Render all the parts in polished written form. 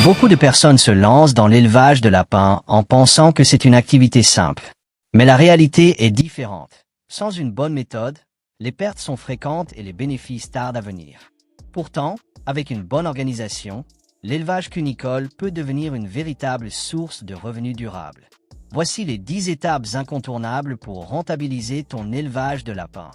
Beaucoup de personnes se lancent dans l'élevage de lapins en pensant que c'est une activité simple. Mais la réalité est différente. Sans une bonne méthode, les pertes sont fréquentes et les bénéfices tardent à venir. Pourtant, avec une bonne organisation, l'élevage cunicole peut devenir une véritable source de revenus durables. Voici les 10 étapes incontournables pour rentabiliser ton élevage de lapins.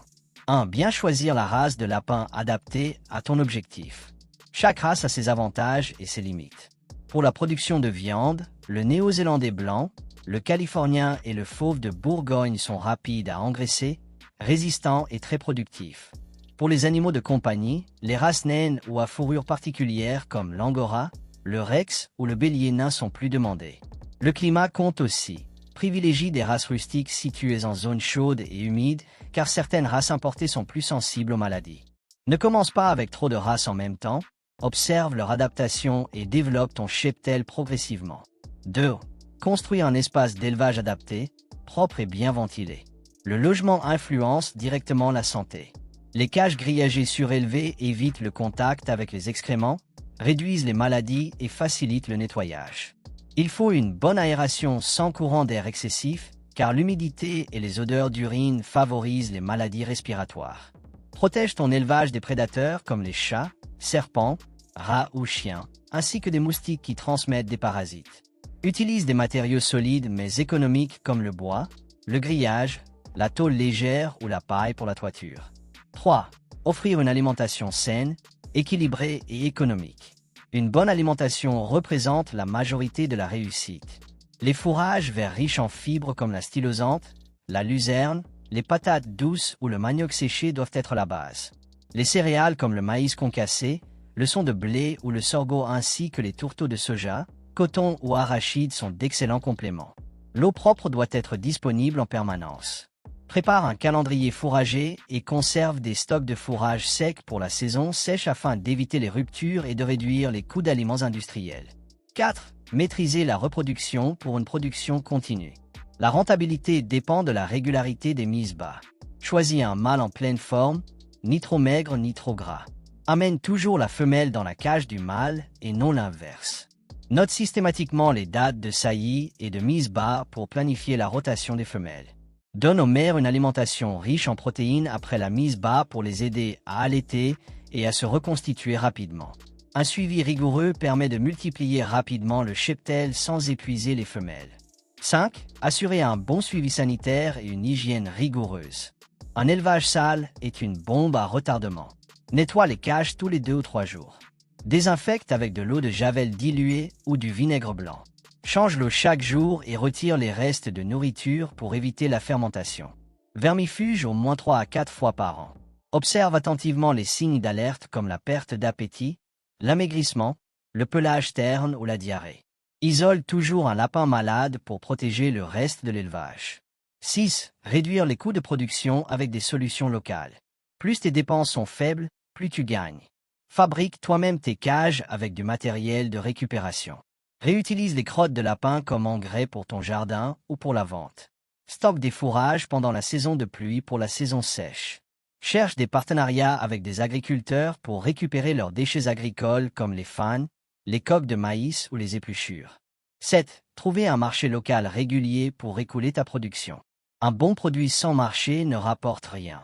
1. Bien choisir la race de lapin adaptée à ton objectif. Chaque race a ses avantages et ses limites. Pour la production de viande, le néo-zélandais blanc, le californien et le fauve de Bourgogne sont rapides à engraisser, résistants et très productifs. Pour les animaux de compagnie, les races naines ou à fourrure particulière comme l'angora, le rex ou le bélier nain sont plus demandés. Le climat compte aussi. Privilégie des races rustiques situées en zone chaude et humide, car certaines races importées sont plus sensibles aux maladies. Ne commence pas avec trop de races en même temps, observe leur adaptation et développe ton cheptel progressivement. 2. Construis un espace d'élevage adapté, propre et bien ventilé. Le logement influence directement la santé. Les cages grillagées surélevées évitent le contact avec les excréments, réduisent les maladies et facilitent le nettoyage. Il faut une bonne aération sans courant d'air excessif, car l'humidité et les odeurs d'urine favorisent les maladies respiratoires. Protège ton élevage des prédateurs comme les chats, serpents, rats ou chiens, ainsi que des moustiques qui transmettent des parasites. Utilise des matériaux solides mais économiques comme le bois, le grillage, la tôle légère ou la paille pour la toiture. 3. Offrir une alimentation saine, équilibrée et économique. Une bonne alimentation représente la majorité de la réussite. Les fourrages verts riches en fibres comme la stylosante, la luzerne, les patates douces ou le manioc séché doivent être la base. Les céréales comme le maïs concassé, le son de blé ou le sorgho ainsi que les tourteaux de soja, coton ou arachide sont d'excellents compléments. L'eau propre doit être disponible en permanence. Prépare un calendrier fourrager et conserve des stocks de fourrage sec pour la saison sèche afin d'éviter les ruptures et de réduire les coûts d'aliments industriels. 4. Maîtriser la reproduction pour une production continue. La rentabilité dépend de la régularité des mises bas. Choisis un mâle en pleine forme, ni trop maigre ni trop gras. Amène toujours la femelle dans la cage du mâle et non l'inverse. Note systématiquement les dates de saillie et de mise bas pour planifier la rotation des femelles. Donne aux mères une alimentation riche en protéines après la mise bas pour les aider à allaiter et à se reconstituer rapidement. Un suivi rigoureux permet de multiplier rapidement le cheptel sans épuiser les femelles. 5. Assurer un bon suivi sanitaire et une hygiène rigoureuse. Un élevage sale est une bombe à retardement. Nettoie les cages tous les 2 ou 3 jours. Désinfecte avec de l'eau de javel diluée ou du vinaigre blanc. Change l'eau chaque jour et retire les restes de nourriture pour éviter la fermentation. Vermifuge au moins 3 à 4 fois par an. Observe attentivement les signes d'alerte comme la perte d'appétit, l'amaigrissement, le pelage terne ou la diarrhée. Isole toujours un lapin malade pour protéger le reste de l'élevage. 6. Réduire les coûts de production avec des solutions locales. Plus tes dépenses sont faibles, plus tu gagnes. Fabrique toi-même tes cages avec du matériel de récupération. Réutilise les crottes de lapin comme engrais pour ton jardin ou pour la vente. Stocke des fourrages pendant la saison de pluie pour la saison sèche. Cherche des partenariats avec des agriculteurs pour récupérer leurs déchets agricoles comme les fanes, les coques de maïs ou les épluchures. 7. Trouver un marché local régulier pour écouler ta production. Un bon produit sans marché ne rapporte rien.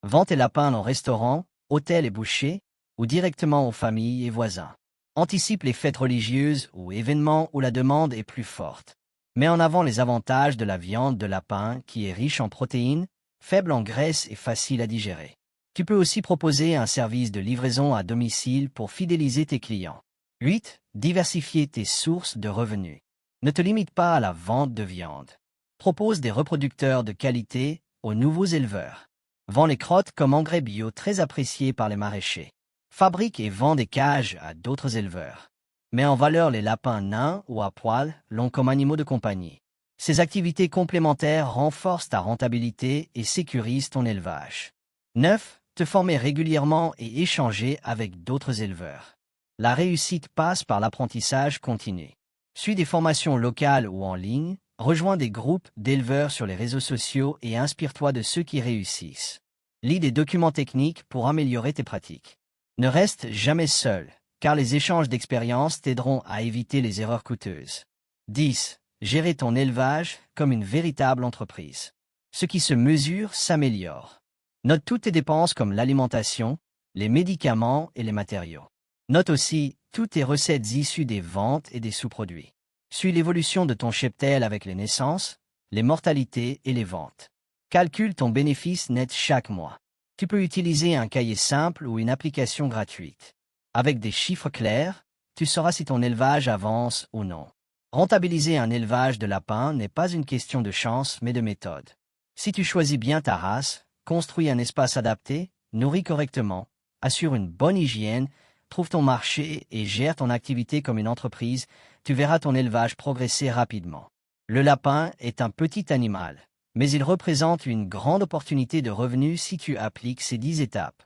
Vends tes lapins en restaurant, hôtels et bouchers, ou directement aux familles et voisins. Anticipe les fêtes religieuses ou événements où la demande est plus forte. Mets en avant les avantages de la viande de lapin qui est riche en protéines, faible en graisse et facile à digérer. Tu peux aussi proposer un service de livraison à domicile pour fidéliser tes clients. 8. Diversifier tes sources de revenus. Ne te limite pas à la vente de viande. Propose des reproducteurs de qualité aux nouveaux éleveurs. Vends les crottes comme engrais bio très appréciés par les maraîchers. Fabrique et vend des cages à d'autres éleveurs. Mets en valeur les lapins nains ou à poil, longs comme animaux de compagnie. Ces activités complémentaires renforcent ta rentabilité et sécurisent ton élevage. 9. Te former régulièrement et échanger avec d'autres éleveurs. La réussite passe par l'apprentissage continu. Suis des formations locales ou en ligne, rejoins des groupes d'éleveurs sur les réseaux sociaux et inspire-toi de ceux qui réussissent. Lis des documents techniques pour améliorer tes pratiques. Ne reste jamais seul. car les échanges d'expériences t'aideront à éviter les erreurs coûteuses. 10. Gérer ton élevage comme une véritable entreprise. Ce qui se mesure s'améliore. Note toutes tes dépenses comme l'alimentation, les médicaments et les matériaux. Note aussi toutes tes recettes issues des ventes et des sous-produits. Suis l'évolution de ton cheptel avec les naissances, les mortalités et les ventes. Calcule ton bénéfice net chaque mois. Tu peux utiliser un cahier simple ou une application gratuite. Avec des chiffres clairs, tu sauras si ton élevage avance ou non. Rentabiliser un élevage de lapins n'est pas une question de chance mais de méthode. Si tu choisis bien ta race, construis un espace adapté, nourris correctement, assure une bonne hygiène, trouve ton marché et gère ton activité comme une entreprise, tu verras ton élevage progresser rapidement. Le lapin est un petit animal, mais il représente une grande opportunité de revenus si tu appliques ces 10 étapes.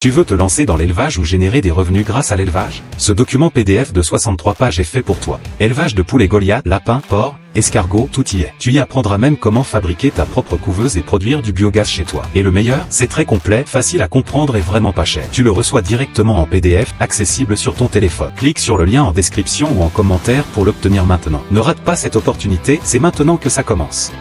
Tu veux te lancer dans l'élevage ou générer des revenus grâce à l'élevage? Ce document PDF de 63 pages est fait pour toi. Élevage de poulets Goliath, lapins, porcs, escargots, tout y est. Tu y apprendras même comment fabriquer ta propre couveuse et produire du biogaz chez toi. Et le meilleur, c'est très complet, facile à comprendre et vraiment pas cher. Tu le reçois directement en PDF, accessible sur ton téléphone. Clique sur le lien en description ou en commentaire pour l'obtenir maintenant. Ne rate pas cette opportunité, c'est maintenant que ça commence.